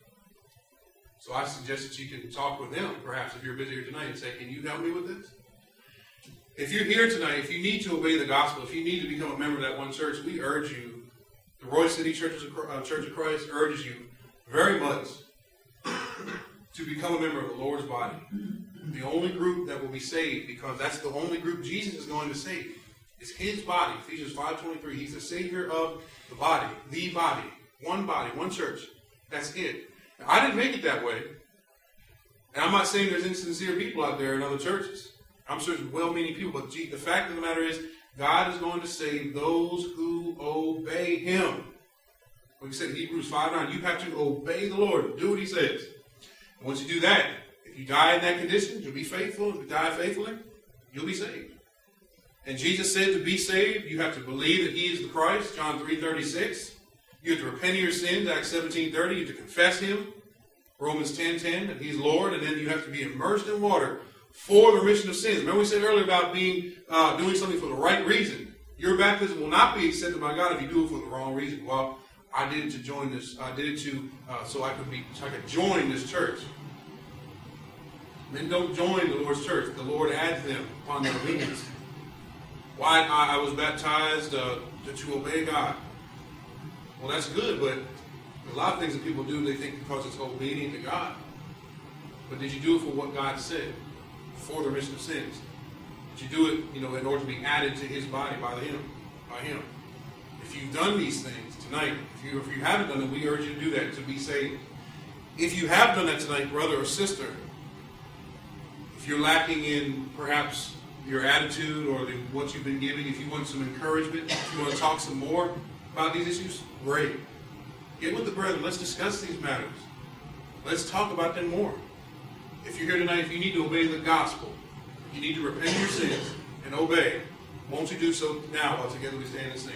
So I suggest that you can talk with them, perhaps, if you're busy here tonight, and say, can you help me with this? If you're here tonight, if you need to obey the gospel, if you need to become a member of that one church, we urge you, the Royse City Church of Christ urges you very much to become a member of the Lord's body. The only group that will be saved, because that's the only group Jesus is going to save. It's his body. Ephesians 5:23. He's the Savior of the body. The body. One church. That's it. Now, I didn't make it that way. And I'm not saying there's insincere people out there in other churches. I'm sure there's well-meaning people. But the fact of the matter is, God is going to save those who obey Him. Like we said in Hebrews 5:9, you have to obey the Lord. Do what He says. And once you do that, if you die in that condition, you'll be faithful. If you die faithfully, you'll be saved. And Jesus said to be saved, you have to believe that He is the Christ, John 3:36. You have to repent of your sins, Acts 17:30. You have to confess Him, Romans 10:10, that He's Lord. And then you have to be immersed in water for the remission of sins. Remember we said earlier about doing something for the right reason. Your baptism will not be accepted by God if you do it for the wrong reason. Well, I did it to join this. I did it so I could join this church. Men don't join the Lord's church. The Lord adds them upon their obedience. Why I was baptized to obey God. Well, that's good, but a lot of things that people do, they think because it's obedient to God. But did you do it for what God said? For the remission of sins? Did you do it, in order to be added to His body by Him? If you've done these things tonight, if you haven't done it, we urge you to do that to be saved. If you have done that tonight, brother or sister, if you're lacking in perhaps your attitude or what you've been giving, if you want some encouragement, if you want to talk some more about these issues, great. Get with the brethren. Let's discuss these matters. Let's talk about them more. If you're here tonight, if you need to obey the gospel, you need to repent of your sins and obey. Won't you do so now while together we stand and sing?